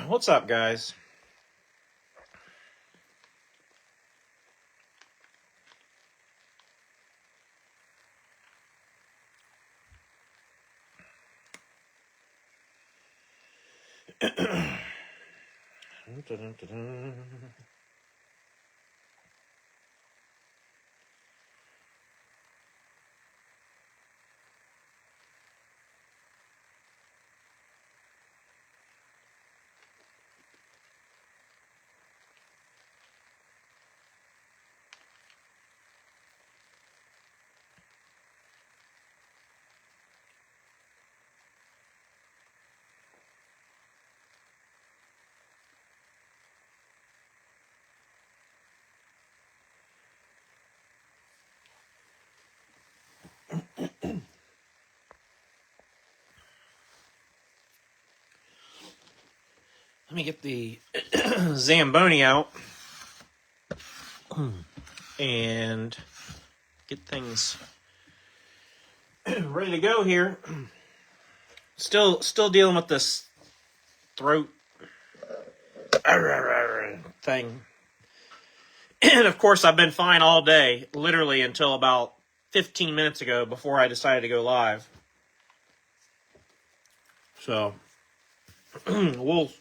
What's up, guys? Let me get the Zamboni out and get things ready to go here. Still dealing with this throat thing. And of course, I've been fine all day, literally until about 15 minutes ago before I decided to go live. So we'll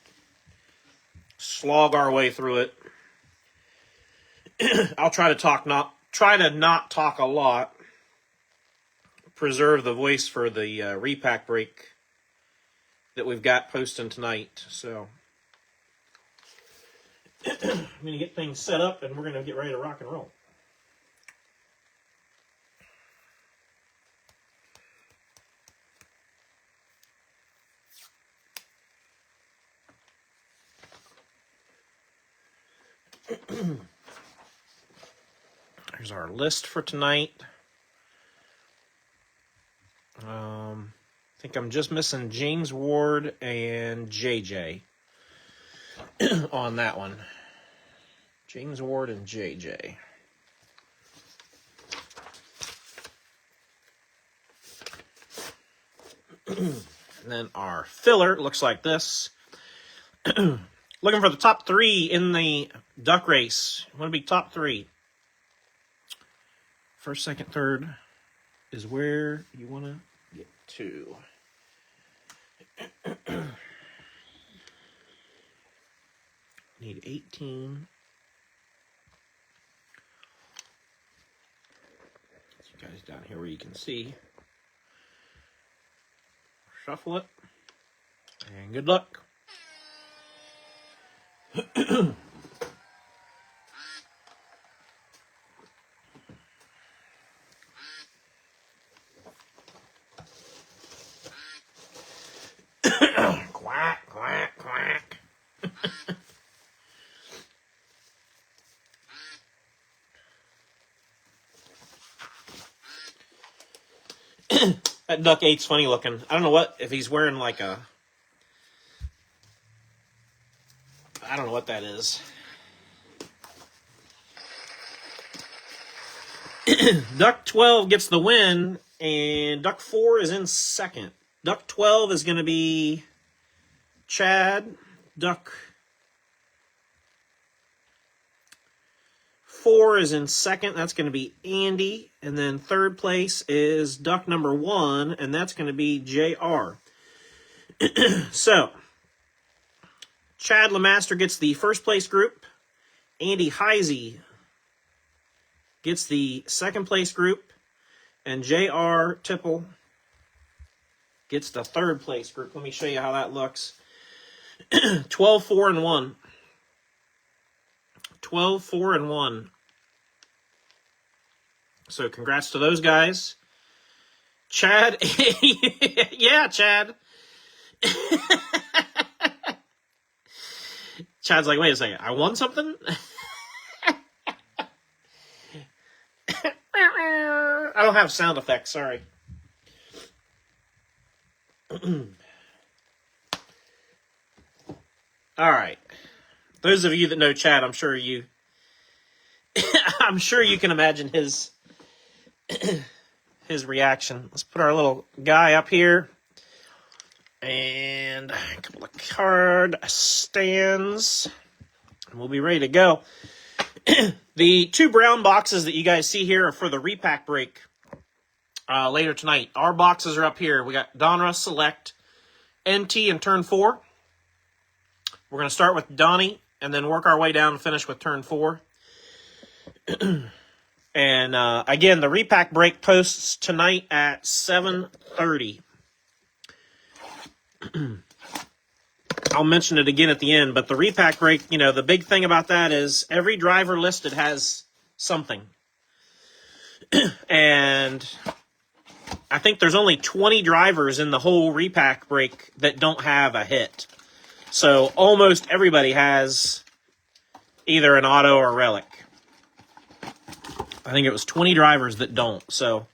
slog our way through it. I'll try to not talk a lot. Preserve the voice for the repack break that we've got posting tonight. So I'm going to get things set up and we're going to get ready to rock and roll. There's our list for tonight. I think I'm just missing James Ward and JJ on that one. James Ward and JJ. And then our filler looks like this. Looking for the top 3 in the duck race. You want to be top 3. First, second, third is where you want to get to. Need 18. Get you guys down here where you can see. Shuffle it. And good luck. Quack, quack, quack. That duck 8's funny looking. I don't know if he's wearing like a... I don't know what that is. Duck 12 gets the win, and Duck 4 is in second. Duck 12 is going to be Chad. Duck 4 is in second. That's going to be Andy. And then third place is duck number 1, and that's going to be JR. So, Chad Lemaster gets the first place group. Andy Heisey gets the second place group. And JR Tipple gets the third place group. Let me show you how that looks. 12, 4, and 1. 12, 4, and 1. So congrats to those guys. Chad. Yeah, Chad. Chad's like, wait a second. I won something? I don't have sound effects, sorry. All right. Those of you that know Chad, I'm sure you can imagine his reaction. Let's put our little guy up here. and a couple of card stands. And we'll be ready to go. The 2 brown boxes that you guys see here are for the repack break later tonight. Our boxes are up here. We got Donruss Select, NT, and Turn 4. We're going to start with Donnie and then work our way down and finish with Turn 4. And again, the repack break posts tonight at 7:30. I'll mention it again at the end, but the repack break, you know, the big thing about that is every driver listed has something. And I think there's only 20 drivers in the whole repack break that don't have a hit. So almost everybody has either an auto or a relic. I think it was 20 drivers that don't. So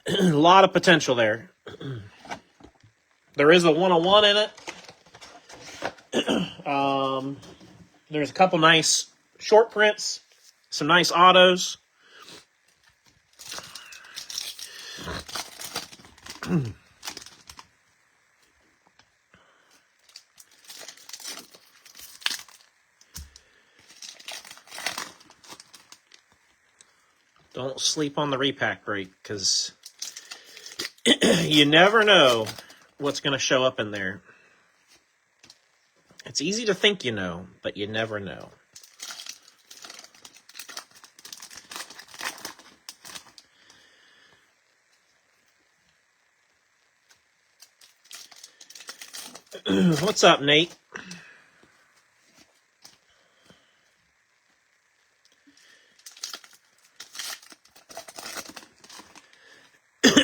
a lot of potential there. There is a 101 in it. There's a couple nice short prints, some nice autos. Don't sleep on the repack break, because you never know what's going to show up in there. It's easy to think you know, but you never know. What's up, Nate?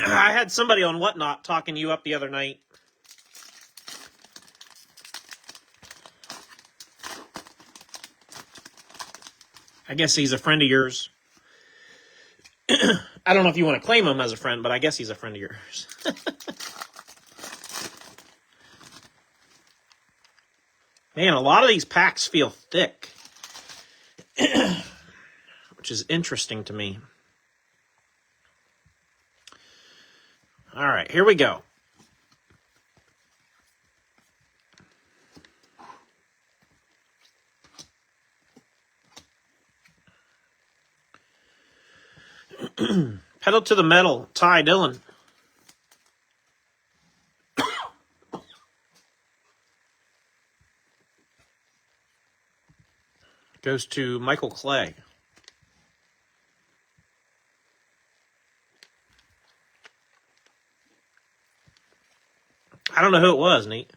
I had somebody on Whatnot talking you up the other night. I guess he's a friend of yours. I don't know if you want to claim him as a friend, but I guess he's a friend of yours. Man, a lot of these packs feel thick, which is interesting to me. All right, here we go. Pedal to the metal, Ty Dillon. Goes to Michael Clay. I don't know who it was, Nate.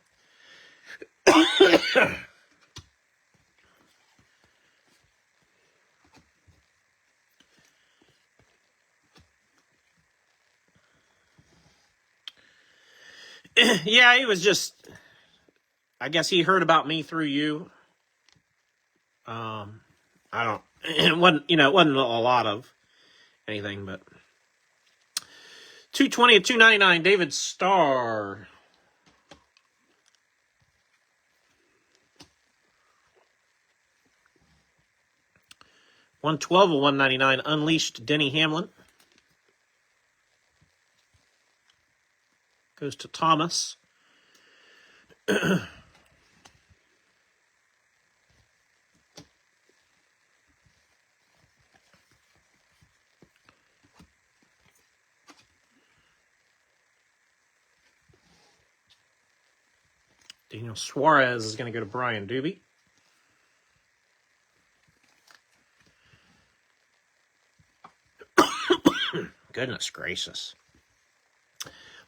Yeah, he was just, I guess he heard about me through you. I don't, it wasn't a lot of anything, but 220 of 299, David Starr. $112 of $199, Unleashed, Denny Hamlin. Goes to Thomas. Daniel Suarez is going to go to Brian Doobie. Goodness gracious.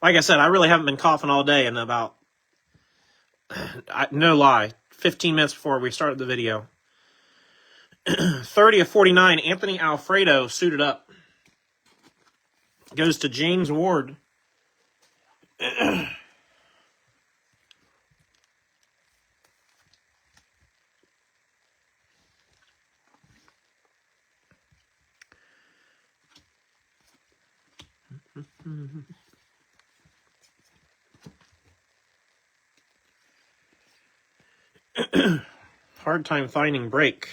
Like I said, I really haven't been coughing all day, and about, no lie, 15 minutes before we started the video. 30 of 49, Anthony Alfredo suited up. Goes to James Ward. Hard time finding break.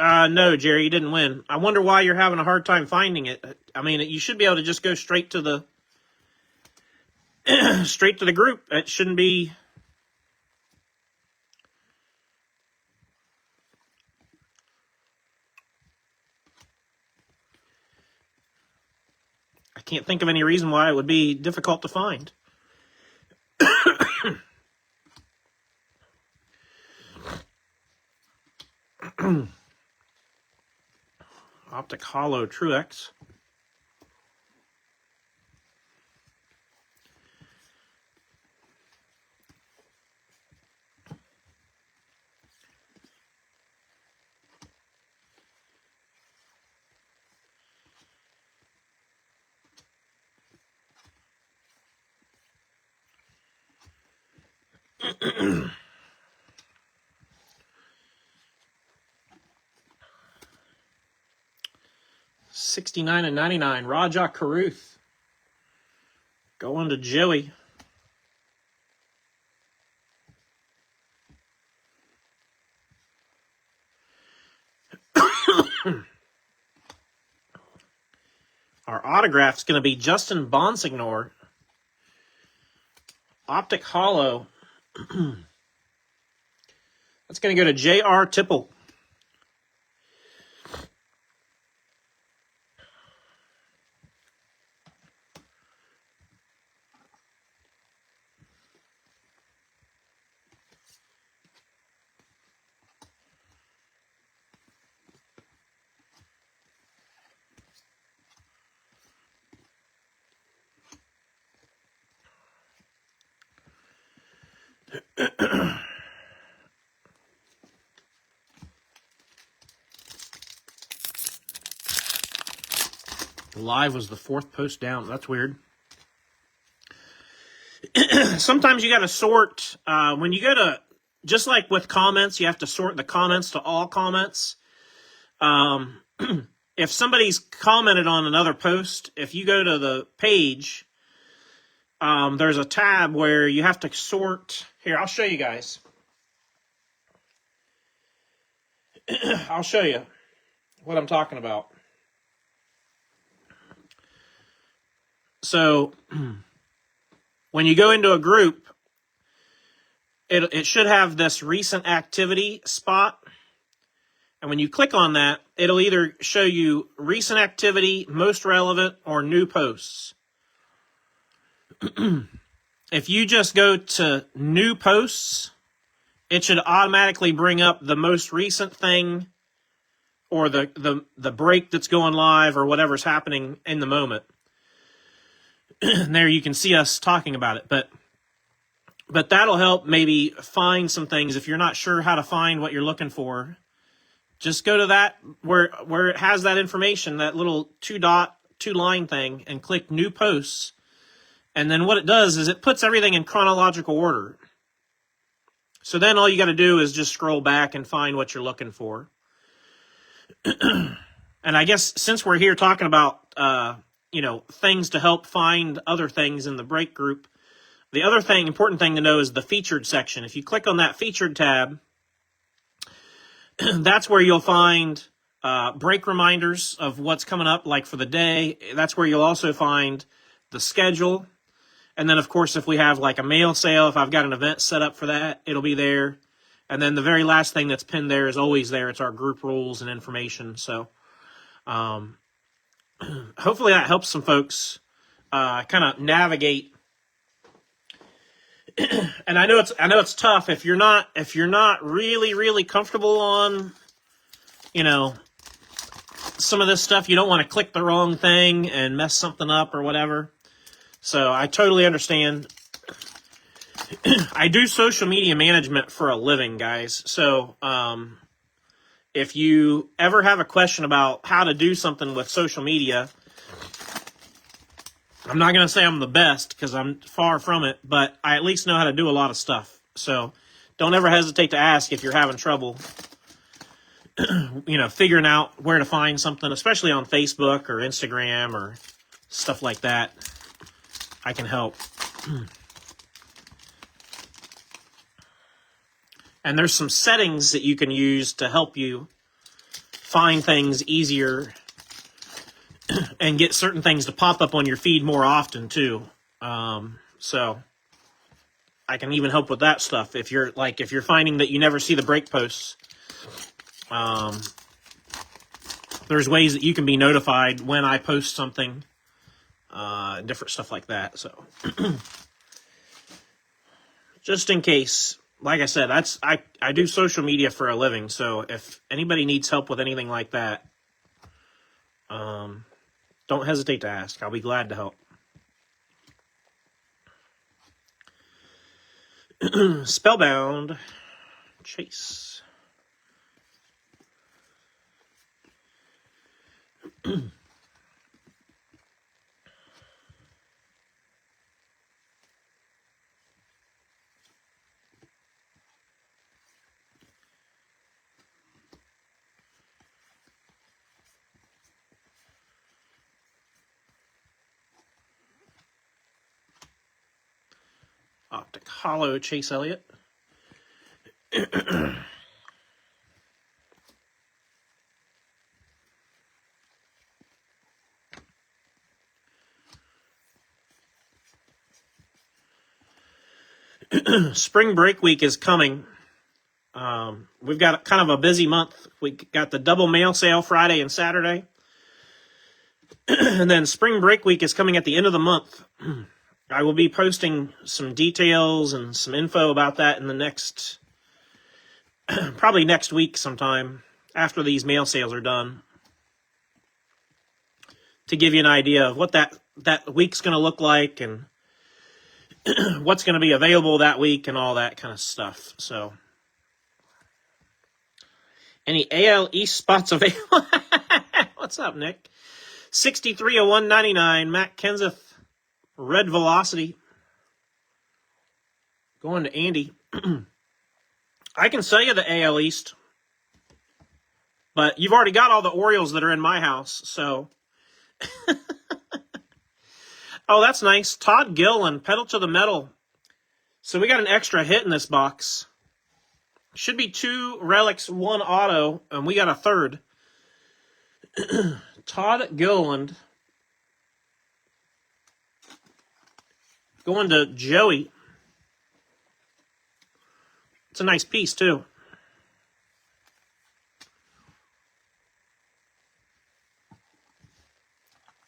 No, Jerry, you didn't win. I wonder why you're having a hard time finding it. I mean, you should be able to just go straight to the straight to the group. It shouldn't be. I can't think of any reason why it would be difficult to find. Optic Hollow Truex. $69.99. Raja Caruth. Going to Joey. Our autograph's going to be Justin Bonsignor. Optic Hollow. That's going to go to J.R. Tipple. Live was the fourth post down. That's weird. Sometimes you got to sort. When you go to, just like with comments, you have to sort the comments to all comments. If somebody's commented on another post, if you go to the page, there's a tab where you have to sort. Here, I'll show you guys. I'll show you what I'm talking about. So, when you go into a group, it should have this recent activity spot. And when you click on that, it'll either show you recent activity, most relevant, or new posts. If you just go to new posts, it should automatically bring up the most recent thing or the break that's going live or whatever's happening in the moment. And there you can see us talking about it. But that'll help maybe find some things. If you're not sure how to find what you're looking for, just go to that where it has that information, that little two line thing, and click new posts. And then what it does is it puts everything in chronological order. So then all you got to do is just scroll back and find what you're looking for. And I guess since we're here talking about things to help find other things in the break group, the other important thing to know is the featured section. If you click on that featured tab, that's where you'll find break reminders of what's coming up, like for the day. That's where you'll also find the schedule. And then, of course, if we have like a mail sale, if I've got an event set up for that, it'll be there. And then the very last thing that's pinned there is always there. It's our group rules and information. So hopefully that helps some folks kind of navigate. And I know it's tough if you're not really comfortable on, some of this stuff. You don't want to click the wrong thing and mess something up or whatever. So I totally understand. I do social media management for a living, guys. So if you ever have a question about how to do something with social media, I'm not going to say I'm the best because I'm far from it, but I at least know how to do a lot of stuff. So don't ever hesitate to ask if you're having trouble, figuring out where to find something, especially on Facebook or Instagram or stuff like that. I can help. And there's some settings that you can use to help you find things easier and get certain things to pop up on your feed more often too. So I can even help with that stuff. If you're finding that you never see the break posts, there's ways that you can be notified when I post something, different stuff like that. So just in case, like I said, I do social media for a living. So if anybody needs help with anything like that, don't hesitate to ask. I'll be glad to help. Spellbound Chase. Optic Hollow Chase Elliott. Spring break week is coming. We've got kind of a busy month. We got the double mail sale Friday and Saturday. And then spring break week is coming at the end of the month. I will be posting some details and some info about that in the next, probably next week sometime after these mail sales are done, to give you an idea of what that week's going to look like and what's going to be available that week and all that kind of stuff. So, any AL East spots available? What's up, Nick? 6301.99, Matt Kenseth, Red Velocity. Going to Andy. I can sell you the AL East, but you've already got all the Orioles that are in my house, so. Oh, that's nice. Todd Gilliland, Pedal to the Metal. So we got an extra hit in this box. Should be 2 relics, 1 auto, and we got a third. Todd Gilliland. Going to Joey. It's a nice piece, too.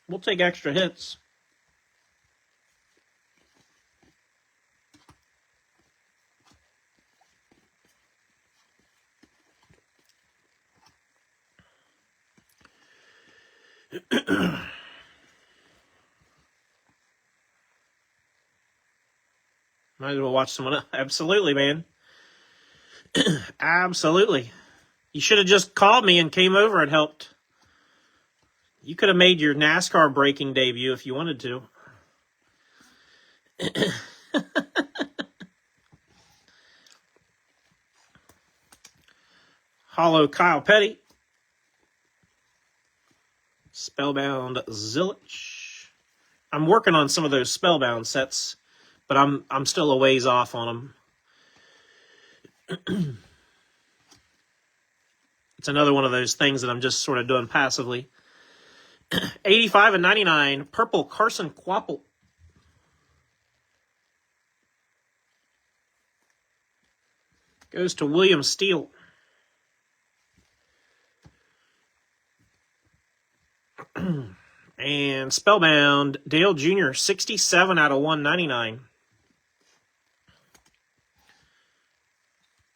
We'll take extra hits. Might as well watch someone else. Absolutely, man. Absolutely. You should have just called me and came over and helped. You could have made your NASCAR breaking debut if you wanted to. Hollow Kyle Petty. Spellbound Zillich. I'm working on some of those Spellbound sets, but I'm still a ways off on them. It's another one of those things that I'm just sort of doing passively. 85/99, Purple Carson Quapple. Goes to William Steele. And Spellbound Dale Jr., 67/199.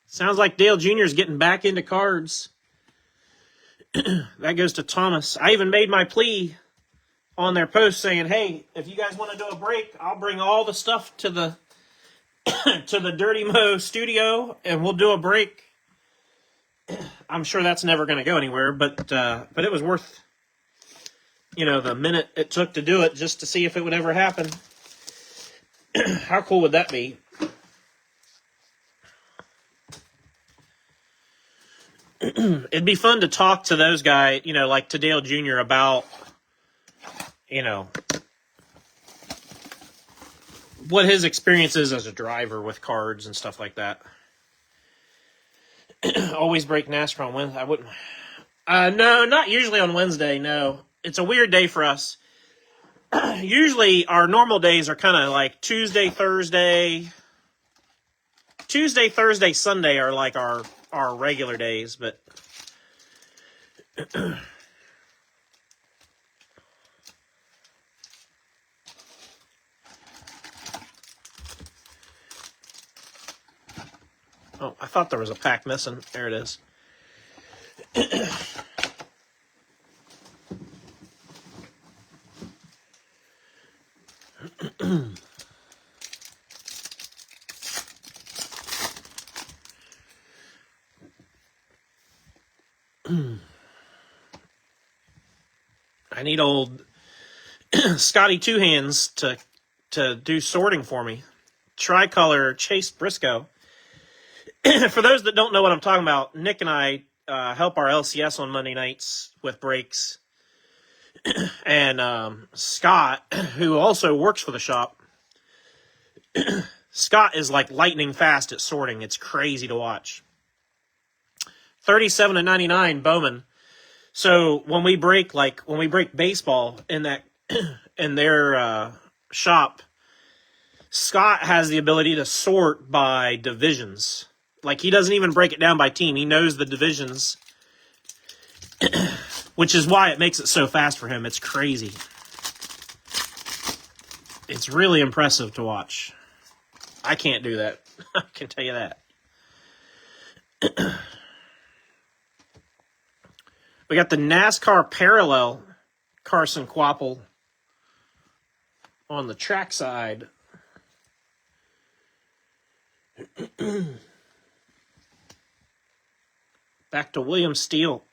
Sounds like Dale Jr. is getting back into cards. That goes to Thomas. I even made my plea on their post saying, hey, if you guys want to do a break, I'll bring all the stuff to the to the Dirty Mo studio and we'll do a break. I'm sure that's never going to go anywhere, but it was worth, the minute it took to do it just to see if it would ever happen. How cool would that be? It'd be fun to talk to those guys, like to Dale Jr. about, what his experience is as a driver with cards and stuff like that. Always break NASCAR on Wednesday. I wouldn't. No, not usually on Wednesday, no. It's a weird day for us. Usually our normal days are kind of like Tuesday, Thursday, Sunday are like our regular days, but oh, I thought there was a pack missing. There it is. I need old Scotty Two Hands to do sorting for me. Tricolor Chase Briscoe. For those that don't know what I'm talking about, Nick and I help our LCS on Monday nights with breaks. And Scott, who also works for the shop, Scott is like lightning fast at sorting. It's crazy to watch. 37 to 99 Bowman. So when we break baseball in their shop, Scott has the ability to sort by divisions. Like, he doesn't even break it down by team. He knows the divisions, which is why it makes it so fast for him. It's crazy. It's really impressive to watch. I can't do that. I can tell you that. We got the NASCAR Parallel Carson Quapple on the track side. Back to William Steele.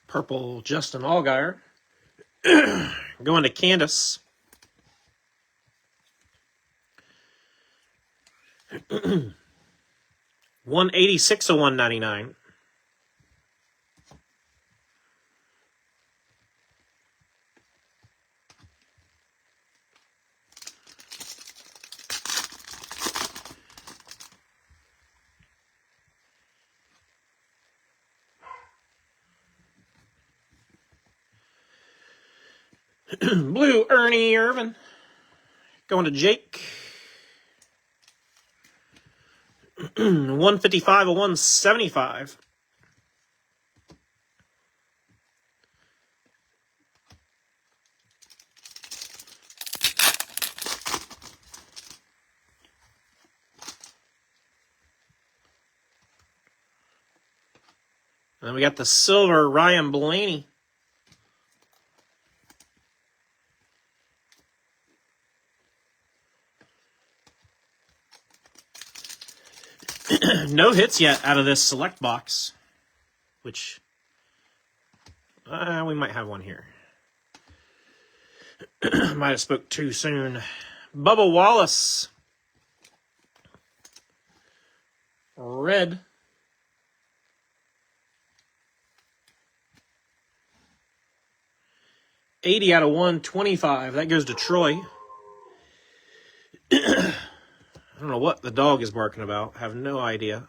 Purple Justin Allgaier. Going to Candace. $186 of $199. Blue Ernie Irvin. Going to Jake. 155 of 175. And then we got the silver Ryan Blaney. No hits yet out of this select box, which we might have one here. Might have spoke too soon. Bubba Wallace. Red. $80 out of $125. That goes to Troy. I don't know what the dog is barking about. I have no idea.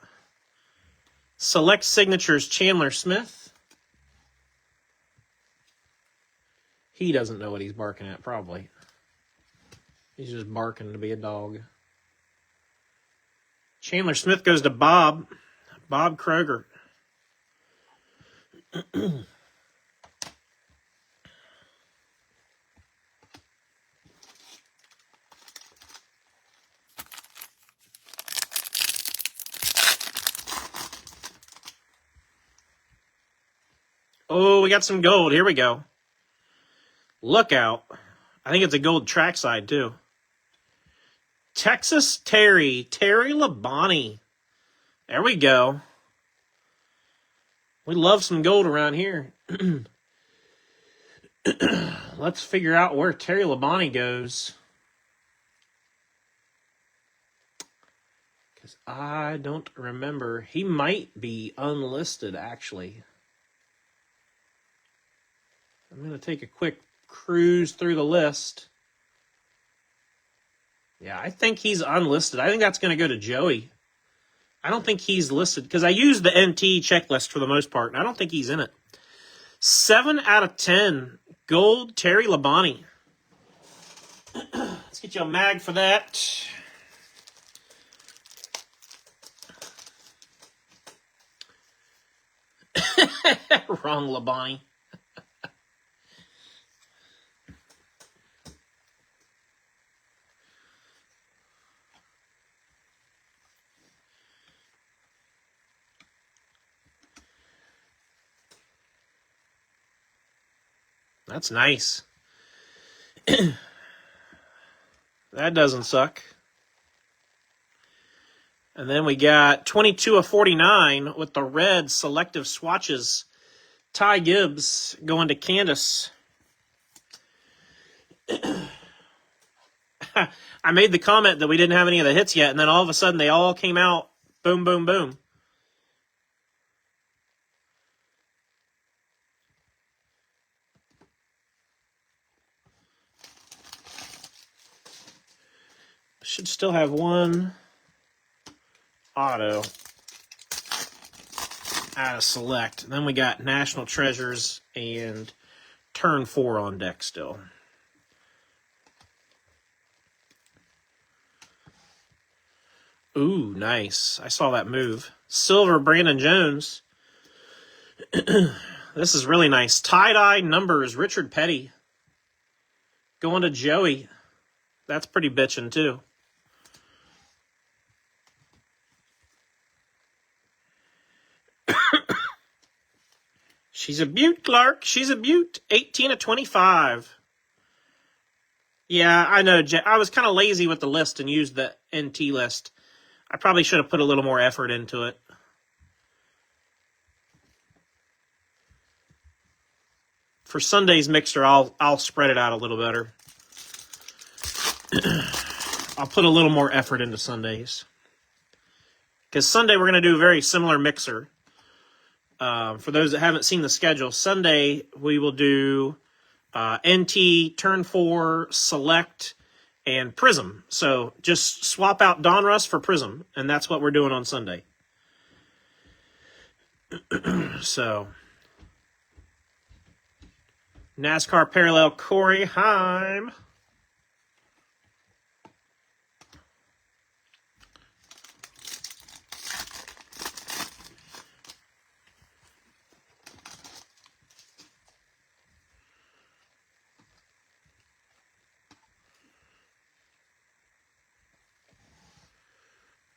Select Signatures Chandler Smith. He doesn't know what he's barking at, probably. He's just barking to be a dog. Chandler Smith goes to Bob. Bob Kroger. Oh, we got some gold. Here we go. Look out. I think it's a gold trackside, too. Texas Terry Labonte. There we go. We love some gold around here. Let's figure out where Terry Labonte goes. I don't remember. He might be unlisted, actually. I'm going to take a quick cruise through the list. Yeah, I think he's unlisted. I think that's going to go to Joey. I don't think he's listed because I use the NT checklist for the most part, and I don't think he's in it. 7 out of 10. Gold, Terry Labonte. Let's get you a mag for that. Wrong Labonte. That's nice. That doesn't suck. And then we got 22 of 49 with the red selective swatches. Ty Gibbs going to Candace. I made the comment that we didn't have any of the hits yet, and then all of a sudden they all came out. Boom, boom, boom. Should still have one auto out of select. Then we got National Treasures and Turn 4 on deck still. Ooh, nice. I saw that move. Silver, Brandon Jones. This is really nice. Tie-dye numbers, Richard Petty. Going to Joey. That's pretty bitchin' too. She's a beaut, Clark. She's a beaut. 18 of 25. Yeah, I know. I was kind of lazy with the list and used the NT list. I probably should have put a little more effort into it. For Sunday's mixer, I'll spread it out a little better. I'll put a little more effort into Sundays. Because Sunday we're going to do a very similar mixer. For those that haven't seen the schedule, Sunday we will do NT, Turn 4, Select, and Prism. So just swap out Donruss for Prism, and that's what we're doing on Sunday. So, NASCAR Parallel, Corey Heim.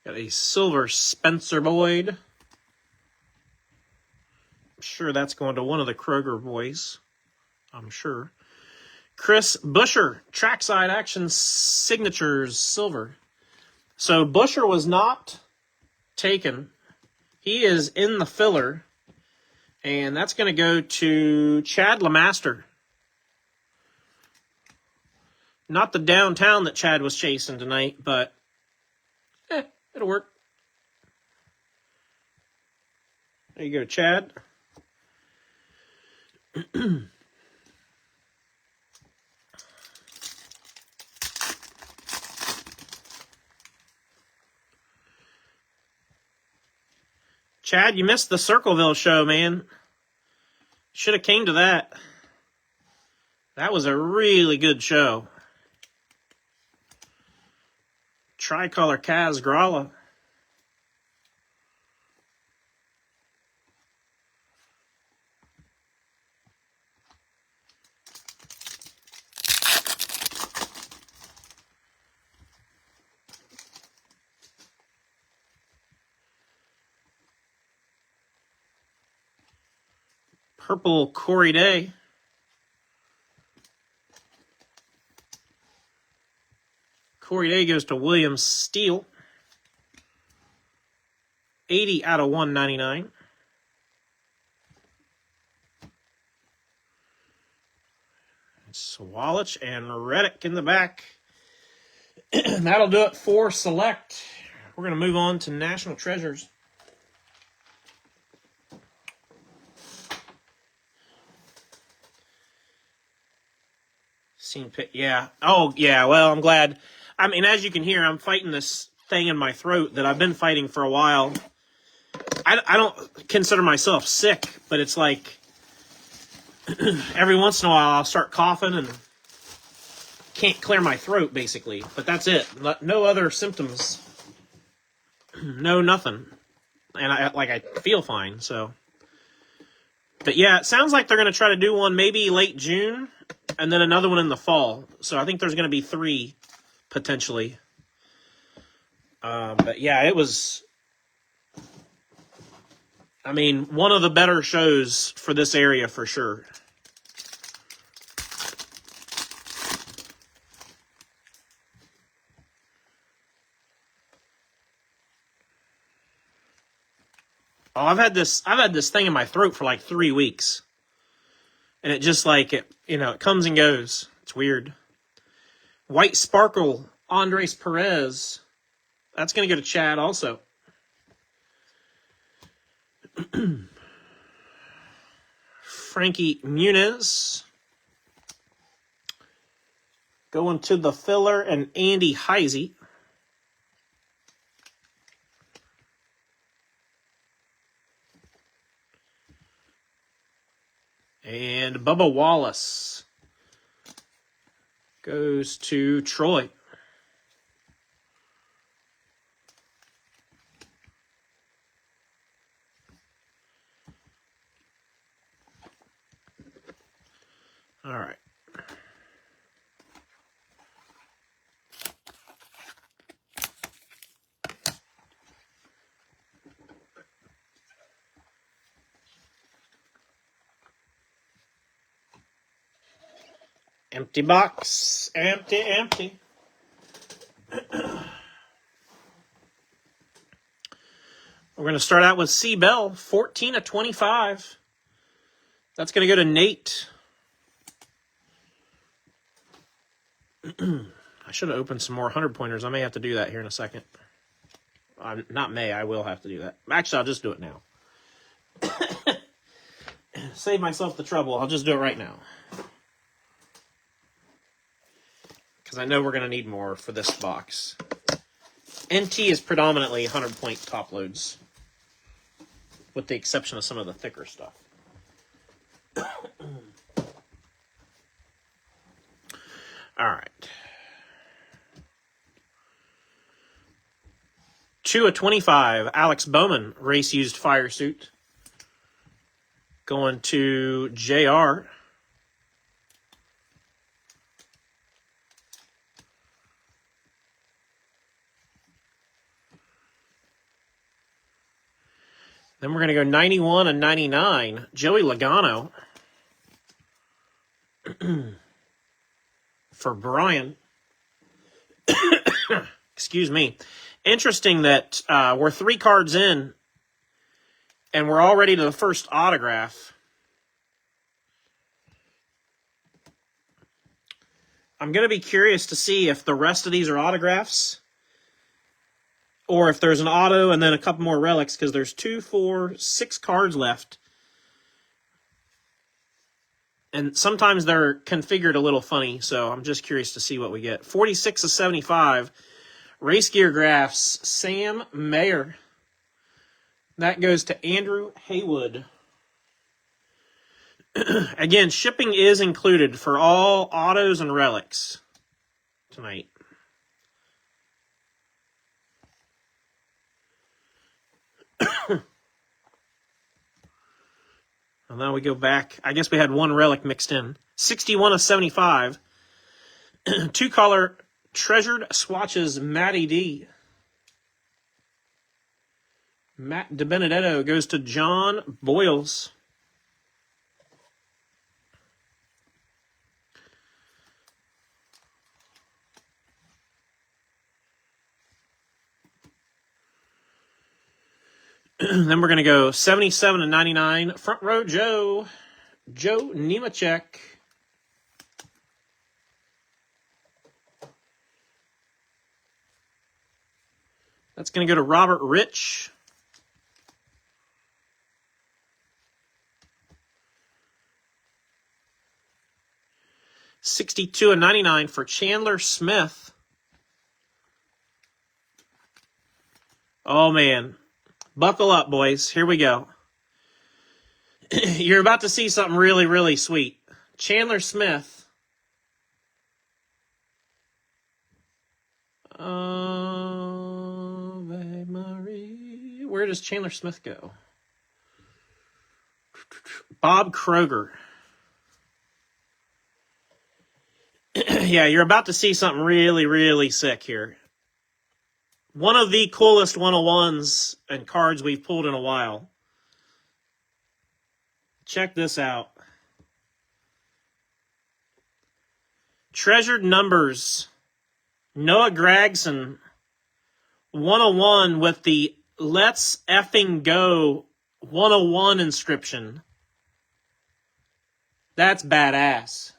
Got a silver Spencer Boyd. I'm sure that's going to one of the Kroger boys. I'm sure. Chris Buescher, trackside action signatures, silver. So Buescher was not taken. He is in the filler. And that's going to go to Chad LeMaster. Not the downtown that Chad was chasing tonight, but it'll work. There you go, Chad. Chad, you missed the Circleville show, man. Should have came to that. That was a really good show. Tricolor Kaz Gralla. Purple Corey Day. Corey Day goes to William Steele. 80 out of 199. Swalich and Reddick in the back. That'll do it for Select. we're going to move on to National Treasures. Yeah. Oh, yeah. Well, I'm glad. I mean, as you can hear, I'm fighting this thing in my throat that I've been fighting for a while. I don't consider myself sick, but it's like every once in a while I'll start coughing and can't clear my throat, basically. But that's it. No other symptoms. No, nothing. And I feel fine, so. But yeah, it sounds like they're going to try to do one maybe late June and then another one in the fall. So I think there's going to be 3 potentially. But yeah, it was, I mean, one of the better shows for this area for sure. Oh, I've had this thing in my throat for like 3 weeks. And it just like, it comes and goes. It's weird. White Sparkle, Andres Perez. That's going to go to Chad also. Frankie Muniz. Going to the filler and Andy Heisey. And Bubba Wallace goes to Troy. All right. Empty box. Empty. We're going to start out with C. Bell, 14 of 25. That's going to go to Nate. I should have opened some more 100-pointers. I may have to do that here in a second. Not may, I will have to do that. Actually, I'll just do it now. Save myself the trouble. I'll just do it right now. Because I know we're going to need more for this box. NT is predominantly 100-point top loads, with the exception of some of the thicker stuff. All right. 2 of 25, Alex Bowman, race-used fire suit. Going to JR. Then we're going to go 91 and 99, Joey Logano. For Brian. Excuse me. Interesting that we're 3 cards in and we're already to the first autograph. I'm going to be curious to see if the rest of these are autographs or if there's an auto and then a couple more relics, because there's 2, 4, 6 cards left. And sometimes they're configured a little funny, so I'm just curious to see what we get. 46 of 75. Race Gear Graphs, Sam Mayer. That goes to Andrew Haywood. Again, shipping is included for all autos and relics tonight. And now we go back. I guess we had 1 relic mixed in. 61 of 75. 2-color Treasured Swatches, Matty D. Matt DiBenedetto goes to John Boyles. Then we're going to go 77 and 99. Front row Joe Nemechek. That's going to go to Robert Rich. $62.99 for Chandler Smith. Oh, man. Buckle up, boys. Here we go. You're about to see something really, really sweet. Chandler Smith. Ave Maria. Where does Chandler Smith go? Bob Kroger. Yeah, you're about to see something really, really sick here. One of the coolest 101s and cards we've pulled in a while. Check this out. Treasured Numbers. Noah Gragson. 101 with the Let's Effing Go 101 inscription. That's badass.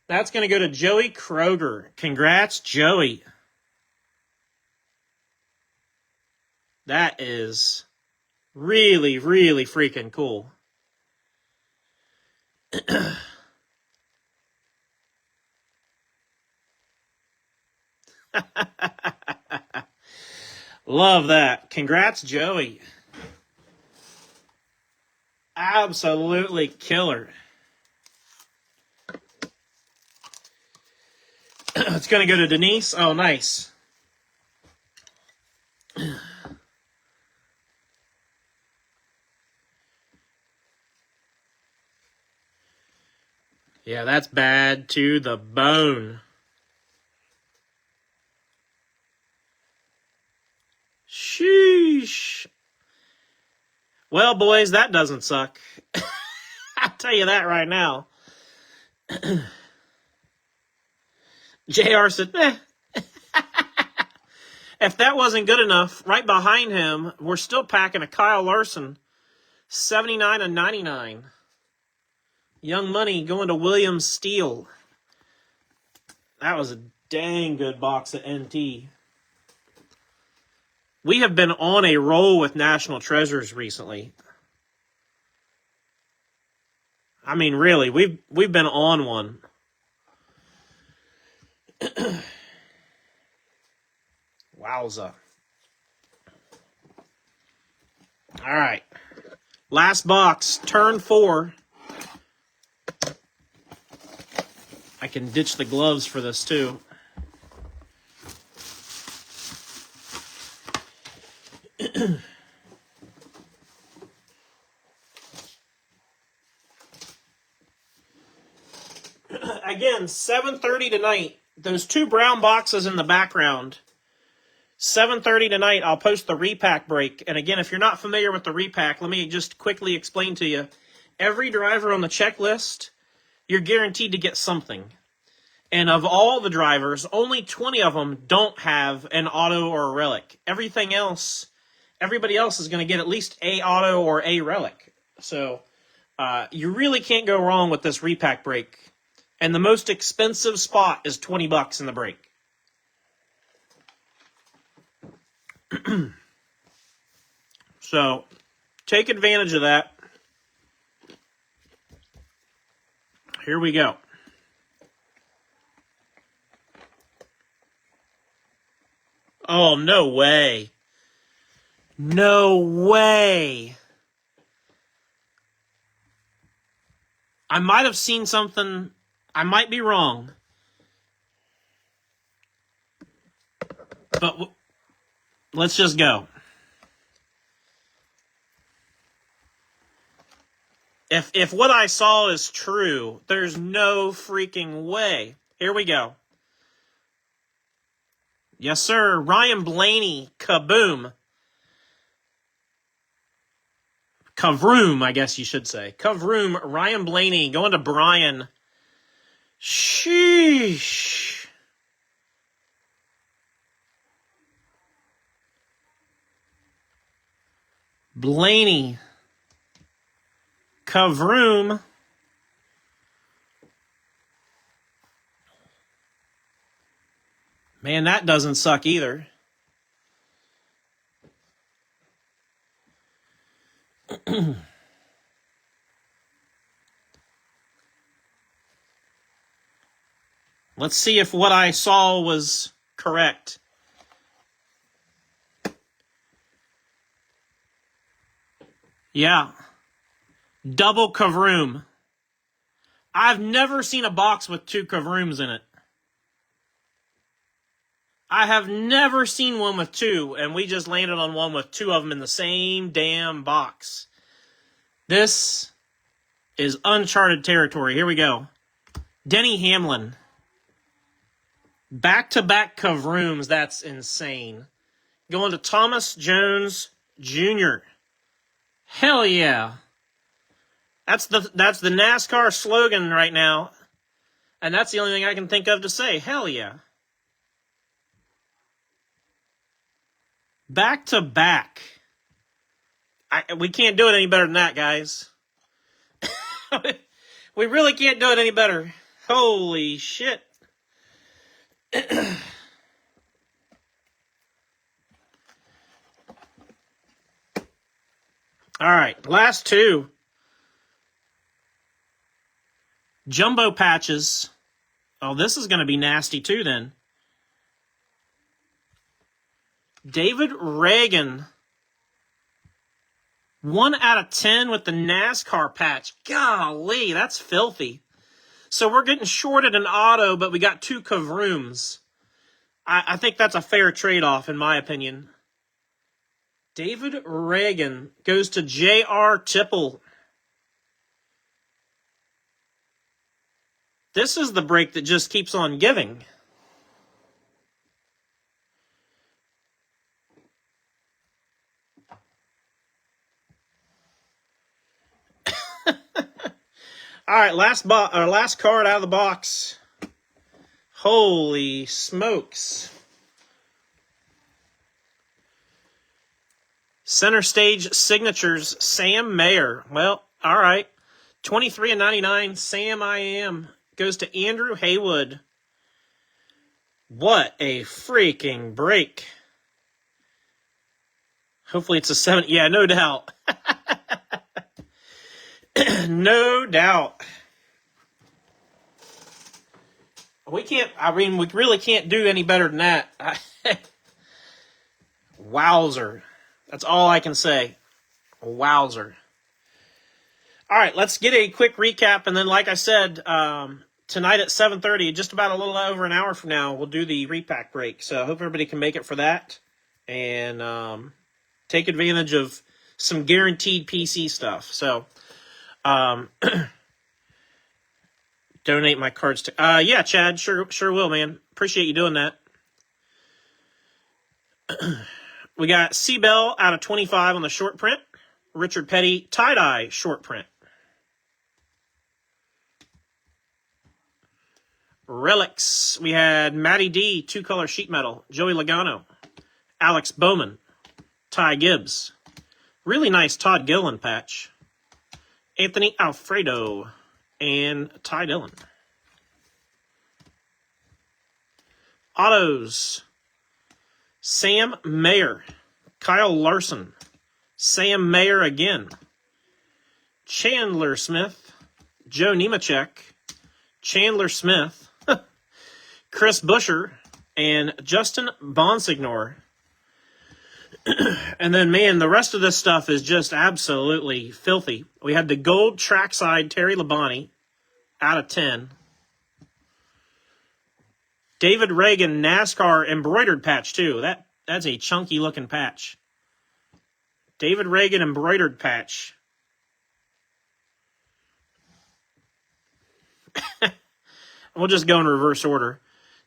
That's going to go to Joey Kroger. Congrats, Joey. That is really, really freaking cool. Love that. Congrats, Joey. Absolutely killer. It's going to go to Denise. Oh, nice. Yeah, that's bad to the bone. Sheesh. Well, boys, that doesn't suck. I'll tell you that right now. JR said, If that wasn't good enough, right behind him, we're still packing a Kyle Larson. 79/99. Young Money going to William Steele. That was a dang good box of NT. We have been on a roll with National Treasures recently. I mean, really, we've been on one. Wowza. All right. Last box, turn 4. I can ditch the gloves for this too. Again, 7:30 tonight. Those 2 brown boxes in the background. 7:30 tonight, I'll post the repack break. And again, if you're not familiar with the repack, let me just quickly explain to you. Every driver on the checklist, you're guaranteed to get something. And of all the drivers, only 20 of them don't have an auto or a relic. Everybody else is going to get at least a auto or a relic. So you really can't go wrong with this repack break. And the most expensive spot is $20 in the break. So take advantage of that. Here we go. Oh, no way. No way. I might have seen something. I might be wrong. But let's just go. If what I saw is true, there's no freaking way. Here we go. Yes, sir. Ryan Blaney. Kaboom. Kavroom, I guess you should say. Kavroom. Ryan Blaney going to Brian. Sheesh. Blaney. Kavroom. Man, that doesn't suck either. Let's see if what I saw was correct. Yeah. Double Kavroom. I've never seen a box with 2 Kavrooms in it. I have never seen one with 2, and we just landed on one with 2 of them in the same damn box. This is uncharted territory. Here we go. Denny Hamlin. Back-to-back Kavrooms. That's insane. Going to Thomas Jones Jr. Hell yeah. That's the NASCAR slogan right now. And that's the only thing I can think of to say. Hell yeah. Back-to-back. We can't do it any better than that, guys. We really can't do it any better. Holy shit. All right, last 2. Jumbo patches. Oh, this is going to be nasty too then. David Reagan. 1 out of 10 with the NASCAR patch. Golly, that's filthy. So we're getting shorted an auto, but we got 2 Kavrooms. I think that's a fair trade-off, in my opinion. David Reagan goes to J.R. Tipple. This is the break that just keeps on giving. All right, last card out of the box. Holy smokes. Center Stage Signatures, Sam Mayer. Well, all right. 23/99, Sam I Am. Goes to Andrew Haywood. What a freaking break. Hopefully it's a 7. Yeah, no doubt. No doubt. We really can't do any better than that. Wowzer. That's all I can say. Wowzer. All right, let's get a quick recap, and then like I said, tonight at 7:30, just about a little over an hour from now, we'll do the repack break. So I hope everybody can make it for that and take advantage of some guaranteed PC stuff. So donate my cards to... yeah, Chad, sure will, man. Appreciate you doing that. We got C-Bell out of 25 on the short print. Richard Petty tie-dye short print. Relics. We had Matty D, 2-color sheet metal. Joey Logano. Alex Bowman. Ty Gibbs. Really nice Todd Gillen patch. Anthony Alfredo. And Ty Dillon. Autos. Sam Mayer. Kyle Larson. Sam Mayer again. Chandler Smith. Joe Nemechek. Chandler Smith. Chris Buescher. And Justin Bonsignor. And then, man, the rest of this stuff is just absolutely filthy. We had the gold trackside Terry Labonte out of 10. David Reagan NASCAR embroidered patch, too. That's a chunky looking patch. David Reagan embroidered patch. We'll just go in reverse order.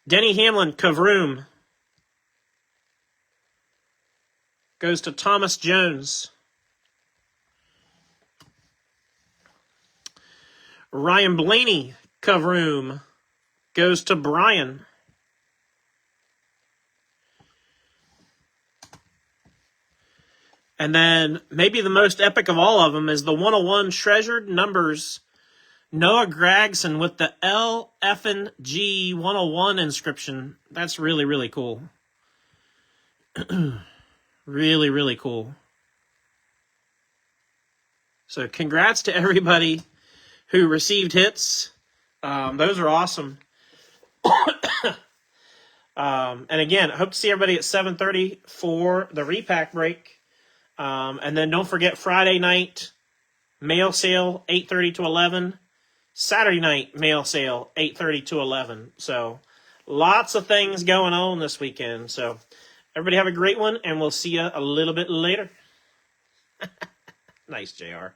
Denny Hamlin Kavroom goes to Thomas Jones. Ryan Blaney Kavroom goes to Brian. And then maybe the most epic of all of them is the 101 Treasured Numbers Noah Gragson with the LFNG 101 inscription. That's really, really cool. Really, really cool. So congrats to everybody who received hits. Those are awesome. And again, I hope to see everybody at 7:30 for the repack break. And then don't forget Friday night, mail sale, 8:30 to 11. Saturday night, mail sale, 8:30 to 11. So lots of things going on this weekend. So everybody have a great one, and we'll see you a little bit later. Nice, JR.